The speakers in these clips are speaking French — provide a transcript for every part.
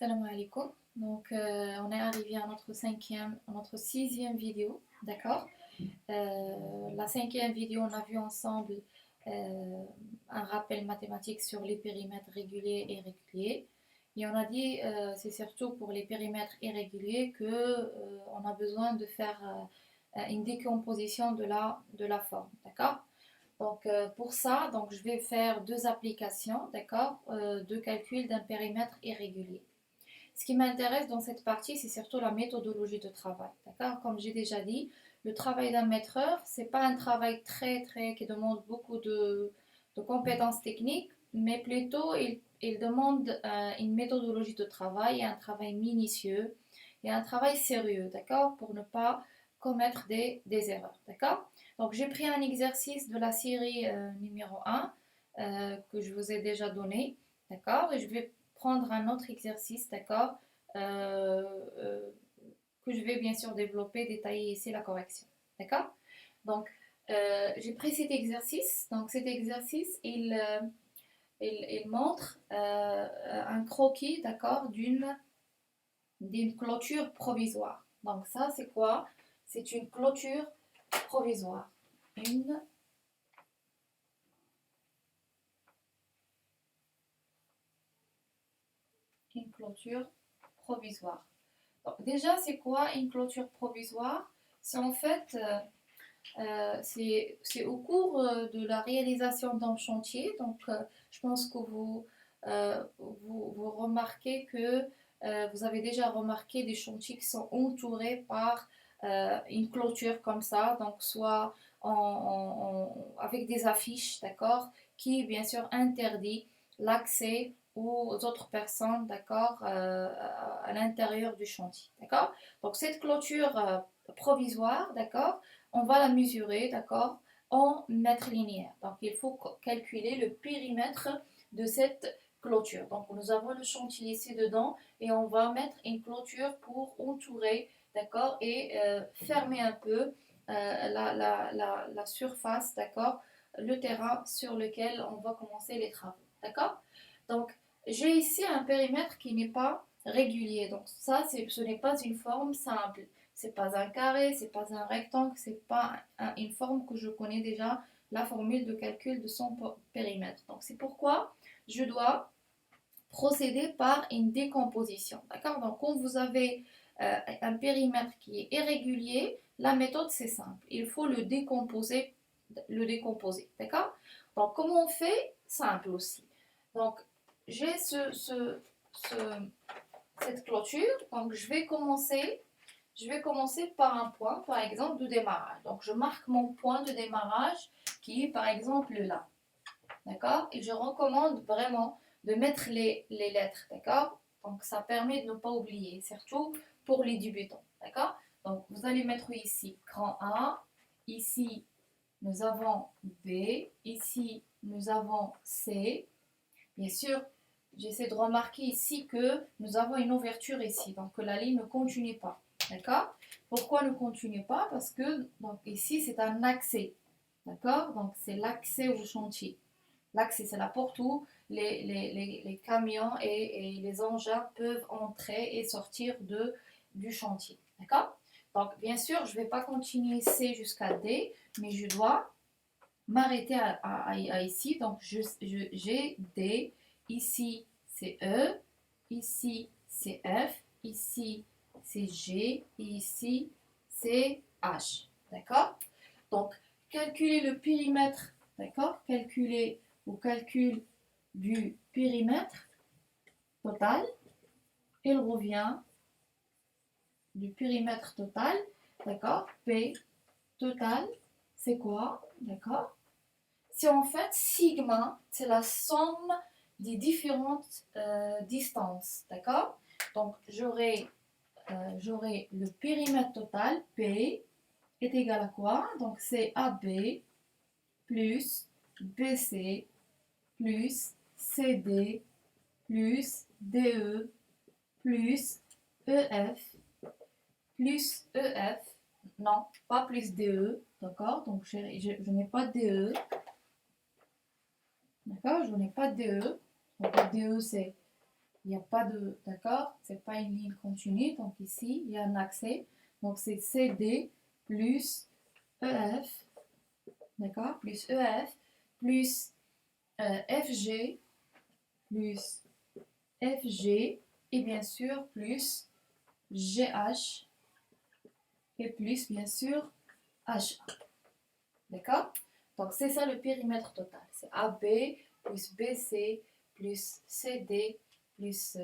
Salam alaikum. Donc, on est arrivé à notre sixième vidéo, d'accord? La cinquième vidéo, on a vu ensemble un rappel mathématique sur les périmètres réguliers et irréguliers. Et on a dit, c'est surtout pour les périmètres irréguliers que on a besoin de faire une décomposition de la forme, d'accord? Donc, pour ça, donc, je vais faire deux applications, d'accord, de calcul d'un périmètre irrégulier. Ce qui m'intéresse dans cette partie, c'est surtout la méthodologie de travail. D'accord? Comme j'ai déjà dit, le travail d'un maîtreur, c'est pas un travail qui demande beaucoup de compétences techniques, mais plutôt il demande une méthodologie de travail et un travail minutieux et un travail sérieux, d'accord? Pour ne pas commettre des erreurs, d'accord? Donc j'ai pris un exercice de la série numéro 1 que je vous ai déjà donné, d'accord? Et je vais prendre un autre exercice, d'accord, euh, euh, que je vais bien sûr développer, détailler ici la correction, d'accord. Donc, j'ai pris cet exercice. Donc, cet exercice, il montre un croquis, d'accord, d'une clôture provisoire. Donc, ça, c'est quoi? C'est une clôture provisoire. Une clôture provisoire. Donc, déjà, c'est quoi une clôture provisoire? C'est en fait, c'est au cours de la réalisation d'un chantier. Donc, je pense que vous remarquez que vous avez déjà remarqué des chantiers qui sont entourés par une clôture comme ça, donc soit avec des affiches, d'accord, qui bien sûr interdit l'accès aux autres personnes, d'accord, à l'intérieur du chantier, d'accord. Donc cette clôture provisoire, d'accord, on va la mesurer, d'accord, en mètres linéaires. Donc il faut calculer le périmètre de cette clôture. Donc nous avons le chantier ici dedans et on va mettre une clôture pour entourer, d'accord, et fermer un peu la surface, d'accord, le terrain sur lequel on va commencer les travaux, d'accord. Donc j'ai ici un périmètre qui n'est pas régulier. Donc ça, ce n'est pas une forme simple. C'est pas un carré, c'est pas un rectangle, c'est pas une forme que je connais déjà la formule de calcul de son périmètre. Donc c'est pourquoi je dois procéder par une décomposition. D'accord. Donc quand vous avez un périmètre qui est irrégulier, la méthode c'est simple. Il faut le décomposer. D'accord. Donc comment on fait? Simple aussi. Donc j'ai cette clôture. Donc je vais commencer par un point, par exemple, de démarrage. Donc, je marque mon point de démarrage qui est, par exemple, là. D'accord. Et je recommande vraiment de mettre les lettres. D'accord. Donc, ça permet de ne pas oublier, surtout pour les débutants. D'accord. Donc, vous allez mettre ici grand A. Ici, nous avons B. Ici, nous avons C. Bien sûr, j'essaie de remarquer ici que nous avons une ouverture ici, donc que la ligne ne continue pas. D'accord. Pourquoi ne continue pas? Parce que donc, ici, c'est un accès. D'accord. Donc, c'est l'accès au chantier. L'accès, c'est la porte où les camions et les engins peuvent entrer et sortir du chantier. D'accord. Donc, bien sûr, je ne vais pas continuer C jusqu'à D, mais je dois m'arrêter à ici. Donc, j'ai D, ici c'est E, ici c'est F, ici c'est G, et ici c'est H. D'accord. Donc, calculer le périmètre, d'accord, calculer au calcul du périmètre total, il revient du périmètre total, d'accord, P total, c'est quoi, d'accord. C'est en fait sigma, c'est la somme des différentes distances, d'accord. Donc j'aurai le périmètre total, P, est égal à quoi? Donc c'est AB plus BC plus CD plus DE plus EF plus EF, non, pas plus DE, d'accord. Donc je n'ai pas DE. D'accord, je n'ai pas de DE. Donc, DE, c'est Il n'y a pas de, d'accord? C'est pas une ligne continue, donc ici, il y a un accès. Donc c'est CD plus EF, d'accord? Plus EF, plus FG, plus FG, et bien sûr plus GH, et plus bien sûr HA. D'accord? Donc c'est ça le périmètre total. C'est AB plus BC plus CD plus,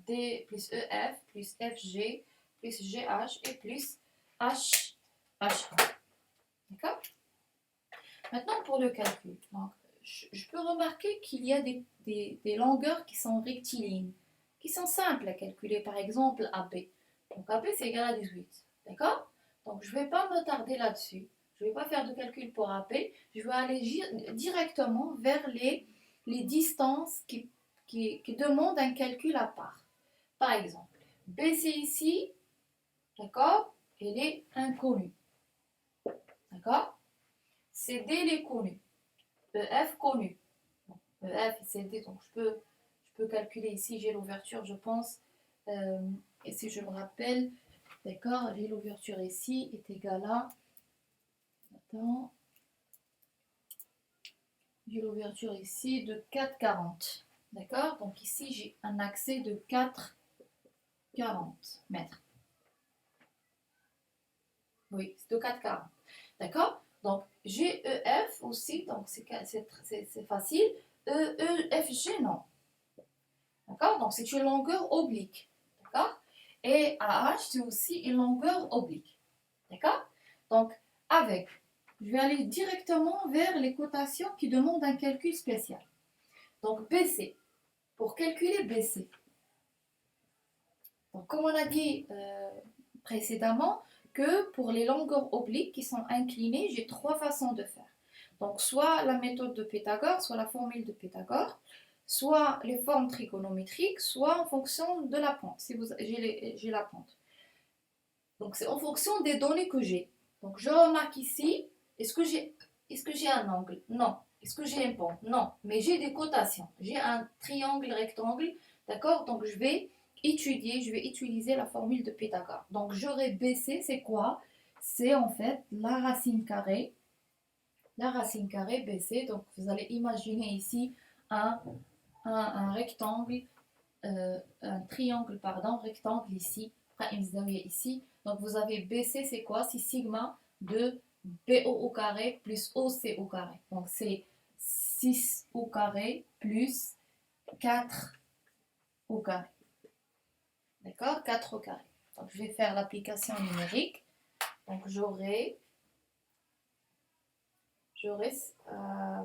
D plus EF plus FG plus GH et plus HA. D'accord? Maintenant pour le calcul. Donc, je peux remarquer qu'il y a des longueurs qui sont rectilignes, qui sont simples à calculer. Par exemple AB. Donc AB c'est égal à 18. D'accord? Donc je ne vais pas me tarder là-dessus. Je ne vais pas faire de calcul pour AP. Je vais aller directement vers les distances qui demandent un calcul à part. Par exemple, BC ici, d'accord, elle est inconnue. D'accord? CD, elle est connue. EF connu. Bon, EF et CD, donc je peux calculer ici, j'ai l'ouverture, je pense. Et si je me rappelle, d'accord, j'ai l'ouverture ici est égale à. Attends. J'ai l'ouverture ici de 4,40. D'accord? Donc ici, j'ai un accès de 4,40 mètres. Oui, c'est de 4,40. D'accord? Donc, j'ai EF aussi, donc c'est facile. EFG, non. D'accord? Donc, c'est une longueur oblique. D'accord? Et AH, c'est aussi une longueur oblique. D'accord? Donc, je vais aller directement vers les cotations qui demandent un calcul spécial. Donc, BC. Pour calculer BC, donc, comme on a dit précédemment, que pour les longueurs obliques qui sont inclinées, j'ai trois façons de faire. Donc, soit la méthode de Pythagore, soit la formule de Pythagore, soit les formes trigonométriques, soit en fonction de la pente, si j'ai la pente. Donc, c'est en fonction des données que j'ai. Donc, je remarque ici, est-ce que j'ai un angle? Non. Est-ce que j'ai un pente? Non. Mais j'ai des cotations. J'ai un triangle rectangle, d'accord? Donc, je vais utiliser la formule de Pythagore. Donc, j'aurai BC, c'est quoi? C'est en fait la racine carrée BC. Donc, vous allez imaginer ici un rectangle, un triangle, pardon, rectangle ici, ici. Donc, vous avez BC, c'est quoi? C'est sigma de BO au carré plus OC au carré. Donc, c'est 6 au carré plus 4 au carré. D'accord? 4 au carré. Donc, je vais faire l'application numérique. Donc, j'aurai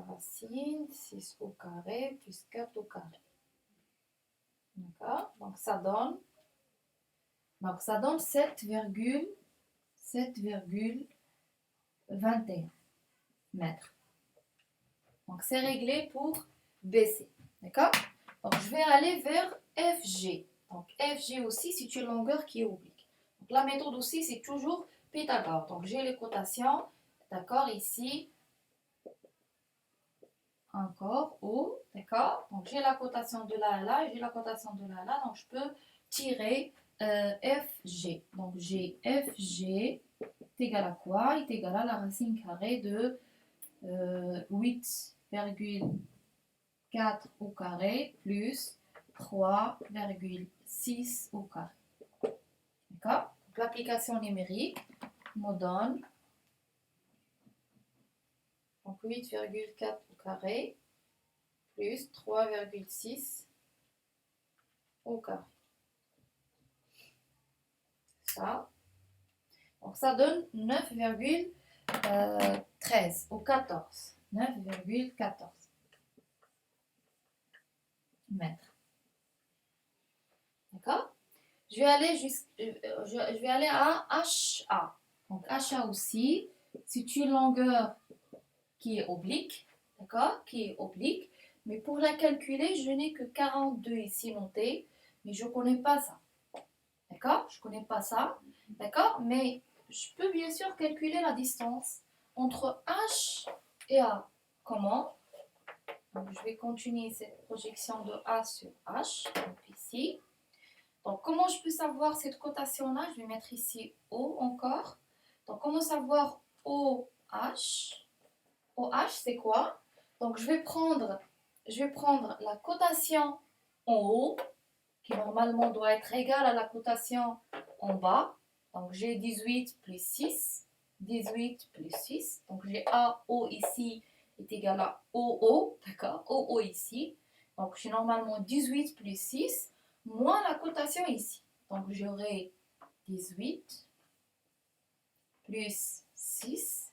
racine 6 au carré plus 4 au carré. D'accord? Donc, ça donne 7,21 mètres. Donc, c'est réglé pour BC. D'accord? Donc, je vais aller vers FG. Donc, FG aussi, c'est une longueur qui est oblique. Donc, la méthode aussi, c'est toujours Pythagore. Donc, j'ai les cotations. D'accord? Ici, encore O. D'accord? Donc, j'ai la cotation de là à là et j'ai la cotation de là à là. Donc, je peux tirer FG. Donc, j'ai FG est égal à quoi? Est égal à la racine carrée de 8,4 au carré plus 3,6 au carré. D'accord? Donc, l'application numérique me donne 8,4 au carré plus 3,6 au carré. Ça. Donc ça donne 9,13 au 14. 9,14 mètres. D'accord? Je vais aller à HA. Donc HA aussi, c'est une longueur qui est oblique. D'accord? Qui est oblique. Mais pour la calculer, je n'ai que 42 ici noté. Mais je ne connais pas ça. D'accord? Je ne connais pas ça. D'accord? Mais je peux bien sûr calculer la distance entre H et A. Comment? Donc, je vais continuer cette projection de A sur H, donc ici. Donc, comment je peux savoir cette cotation-là? Je vais mettre ici O encore. Donc, comment savoir OH? OH, c'est quoi? Donc, je vais prendre la cotation en haut, qui normalement doit être égale à la cotation en bas. Donc, j'ai 18 plus 6. 18 plus 6. Donc, j'ai AO ici est égal à OO. D'accord? OO ici. Donc, j'ai normalement 18 plus 6 moins la cotation ici. Donc, j'aurai 18 plus 6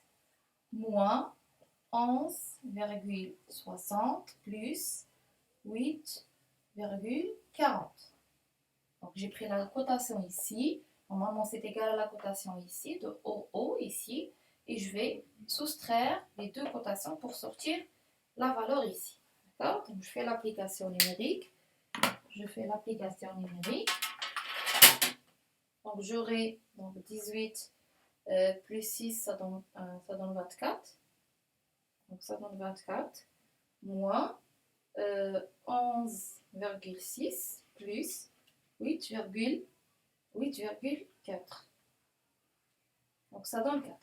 moins 11,60 plus 8,40. Donc, j'ai pris la cotation ici. Normalement, c'est égal à la cotation ici, de OO ici. Et je vais soustraire les deux cotations pour sortir la valeur ici. D'accord? Donc, je fais l'application numérique. Donc, j'aurai 18 plus 6, ça donne 24. Donc, ça donne 24. Moins 11,6 plus 8,4. Donc ça donne 4.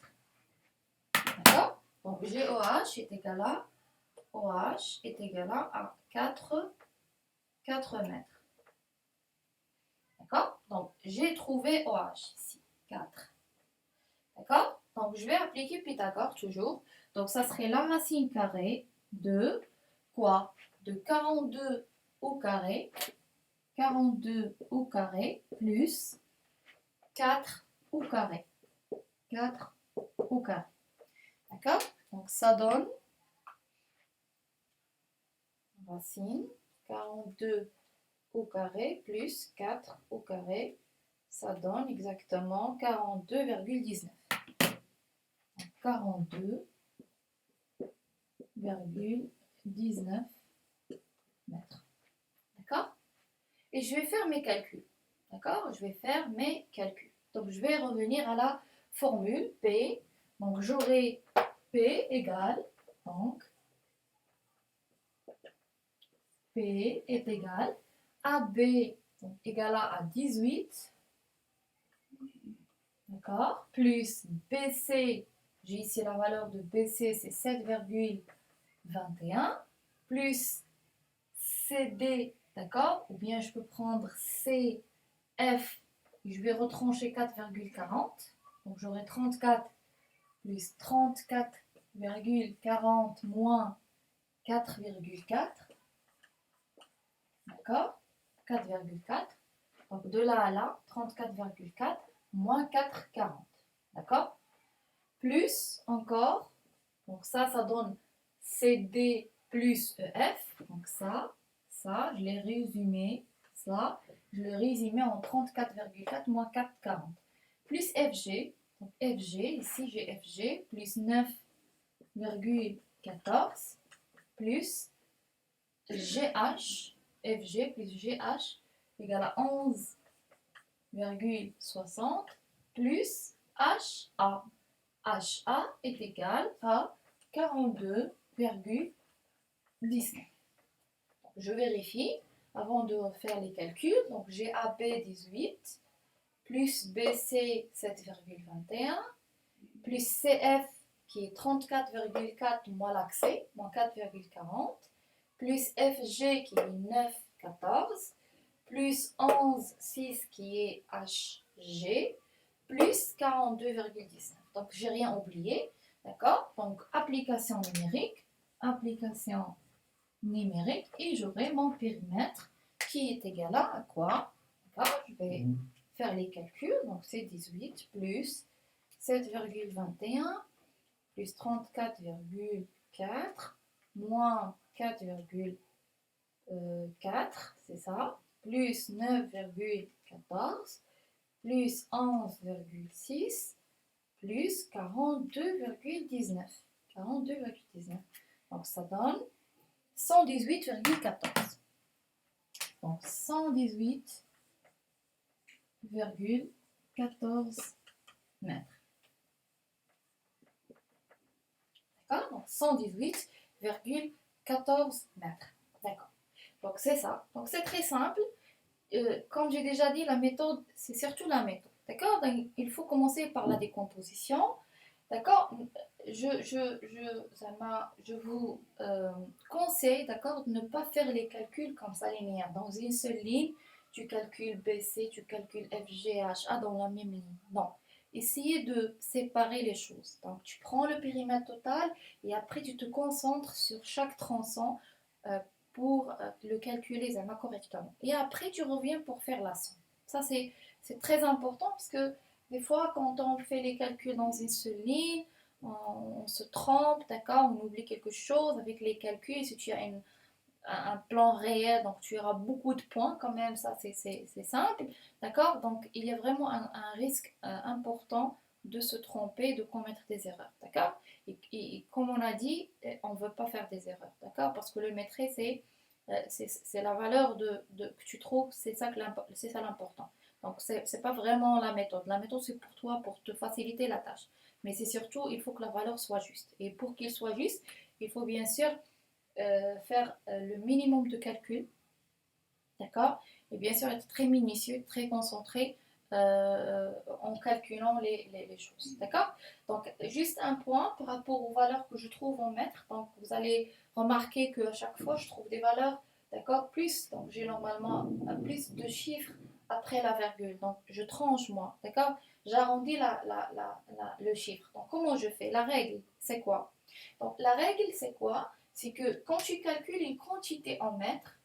D'accord? Donc GOH est égal à 4 mètres. D'accord? Donc j'ai trouvé OH ici, 4. D'accord? Donc je vais appliquer Pythagore toujours. Donc ça serait la racine carrée de quoi? De 42 au carré. 42 au carré plus 4 au carré. 4 au carré. D'accord? Donc ça donne racine 42 au carré plus 4 au carré. Ça donne exactement 42,19. 42,19 mètres. D'accord? Et je vais faire mes calculs. D'accord? Je vais faire mes calculs. Donc, je vais revenir à la formule P. Donc, j'aurai P égale, donc, P est égal à B, donc égal à 18, d'accord? Plus BC, j'ai ici la valeur de BC, c'est 7,21, plus CD, d'accord? Ou bien je peux prendre CF, et je vais retrancher 4,40. Donc j'aurai 34 plus 34,40 moins 4,4. D'accord? 4,4. Donc de là à là, 34,4 moins 4,40. D'accord? Plus encore, donc ça donne CD plus EF. Donc ça, je l'ai résumé. Ça, je l'ai résumé en 34,4 moins 4,40. Plus FG. Donc FG, ici j'ai FG, plus 9,14 plus GH, FG plus GH égale à 11,60 plus HA. HA est égal à 42,19. Je vérifie avant de faire les calculs. Donc j'ai AB 18 plus BC 7,21 plus CF qui est 34,4 moins l'accès, moins 4,40 plus FG qui est 9,14 plus 11,6 qui est HG plus 42,19. Donc j'ai rien oublié, d'accord? Donc application numérique et j'aurai mon périmètre qui est égal à quoi? D'accord? Je vais faire les calculs. Donc c'est 18 plus 7,21 plus 34,4 moins 4,4, c'est ça, plus 9,14 plus 11,6 plus 42,19. 42,19. Donc ça donne 118,14. Donc 118,14 mètres. D'accord? Donc 118,14 14 mètres. D'accord. Donc c'est ça. Donc c'est très simple. Comme j'ai déjà dit, la méthode, c'est surtout la méthode. D'accord? Donc, il faut commencer par la décomposition. D'accord? Je vous conseille, d'accord, de ne pas faire les calculs comme ça linéaires. Dans une seule ligne, tu calcules BC, tu calcules FGHA dans la même ligne. Non. Essayez de séparer les choses. Donc, tu prends le périmètre total et après, tu te concentres sur chaque tronçon euh, pour le calculer correctement. Et après, tu reviens pour faire la somme. Ça, c'est très important parce que des fois, quand on fait les calculs dans une seule ligne, on se trompe, d'accord, on oublie quelque chose avec les calculs. Si tu as un plan réel, donc tu auras beaucoup de points quand même, ça c'est simple, d'accord. Donc il y a vraiment un risque important de se tromper, de commettre des erreurs, d'accord. Et comme on a dit, on ne veut pas faire des erreurs, d'accord, parce que le maîtrise c'est la valeur que tu trouves, c'est ça l'important. Donc c'est pas vraiment la méthode. La méthode c'est pour toi, pour te faciliter la tâche. Mais c'est surtout, il faut que la valeur soit juste. Et pour qu'il soit juste, il faut bien sûr faire le minimum de calcul, d'accord. Et bien sûr être très minutieux, très concentré en calculant les choses, d'accord. Donc juste un point par rapport aux valeurs que je trouve en mètres. Donc vous allez remarquer qu'à chaque fois je trouve des valeurs, d'accord, plus. Donc j'ai normalement plus de chiffres après la virgule. Donc je tranche moi, d'accord. J'arrondis le chiffre. Donc comment je fais? La règle, c'est quoi? Donc la règle, c'est quoi? C'est que quand tu calcules une quantité en mètres,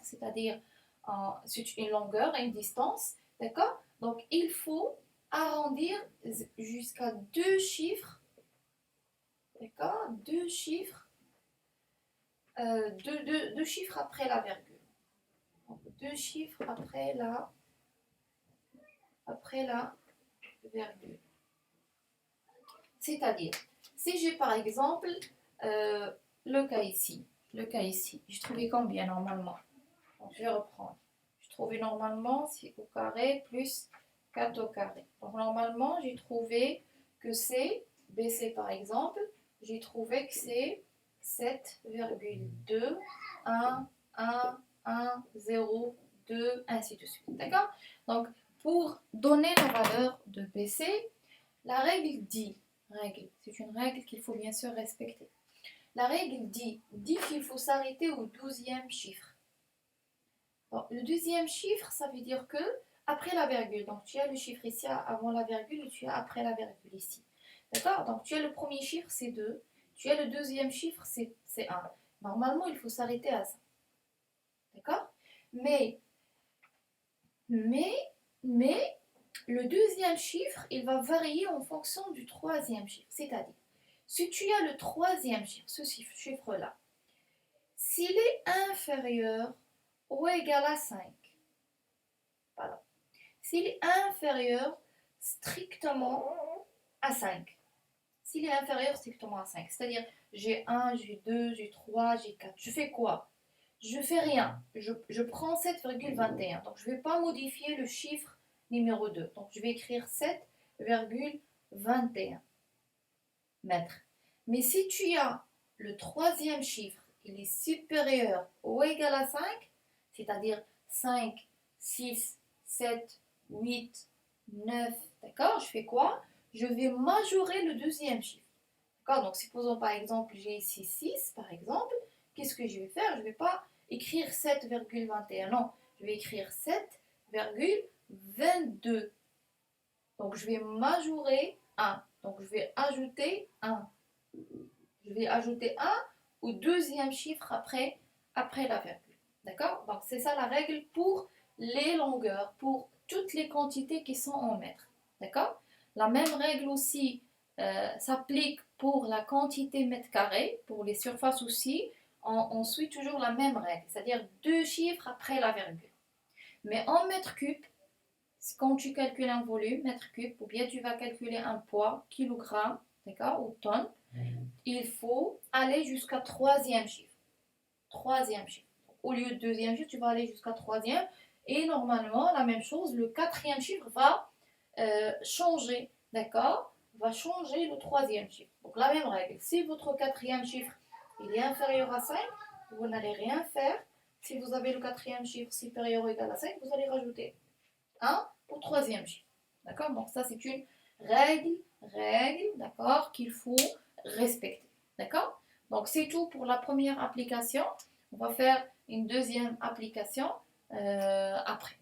c'est-à-dire une longueur et une distance, d'accord? Donc il faut arrondir jusqu'à deux chiffres, d'accord? Deux chiffres après la virgule. Donc, deux chiffres après la virgule. C'est-à-dire, si j'ai par exemple le cas ici, je trouvais combien normalement? Donc, je vais reprendre. Je trouvais normalement 6 au carré plus 4 au carré. Donc normalement, j'ai trouvé que c'est, BC par exemple, j'ai trouvé que c'est 7,2, 1, 1, 1, 0, 2, ainsi de suite. D'accord? Donc, pour donner la valeur de BC, la règle dit, c'est une règle qu'il faut bien sûr respecter. La règle dit qu'il faut s'arrêter au 12e chiffre. Bon, le deuxième chiffre, ça veut dire que après la virgule, donc tu as le chiffre ici avant la virgule et tu as après la virgule ici. D'accord? Donc tu as le premier chiffre, c'est 2. Tu as le deuxième chiffre, c'est 1. Normalement, il faut s'arrêter à ça. D'accord? Mais, le deuxième chiffre, il va varier en fonction du troisième chiffre. C'est-à-dire, si tu as le troisième chiffre, ce chiffre-là, s'il est inférieur ou égal à 5, voilà. S'il est inférieur strictement à 5. S'il est inférieur strictement à 5, c'est-à-dire j'ai 1, j'ai 2, j'ai 3, j'ai 4, je fais quoi? Je fais rien. Je prends 7,21. Donc je ne vais pas modifier le chiffre numéro 2. Donc je vais écrire 7,21 mètres. Mais si tu as le troisième chiffre, il est supérieur ou égal à 5, c'est-à-dire 5, 6, 7, 8, 9, d'accord? Je fais quoi? Je vais majorer le deuxième chiffre. D'accord? Donc, supposons par exemple, j'ai ici 6, par exemple. Qu'est-ce que je vais faire? Je ne vais pas écrire 7,21. Non, je vais écrire 7,22. Donc, je vais majorer 1. Donc, je vais ajouter 1. Je vais ajouter 1 au deuxième chiffre après la virgule. D'accord? Donc, c'est ça la règle pour les longueurs, pour toutes les quantités qui sont en mètres. D'accord? La même règle aussi s'applique pour la quantité mètre carré, pour les surfaces aussi. On suit toujours la même règle, c'est-à-dire deux chiffres après la virgule. Mais en mètre cube, quand tu calcules un volume, mètre cube, ou bien tu vas calculer un poids, kilogramme, d'accord, ou tonne, il faut aller jusqu'à troisième chiffre. Troisième chiffre. Au lieu de deuxième chiffre, tu vas aller jusqu'à troisième. Et normalement, la même chose, le quatrième chiffre va changer, d'accord? Va changer le troisième chiffre. Donc la même règle. Si votre quatrième chiffre, il est inférieur à 5, vous n'allez rien faire. Si vous avez le quatrième chiffre supérieur ou égal à 5, vous allez rajouter 1 au troisième chiffre. D'accord? Donc ça, c'est une règle, d'accord, qu'il faut respecter. D'accord? Donc c'est tout pour la première application. On va faire une deuxième application après.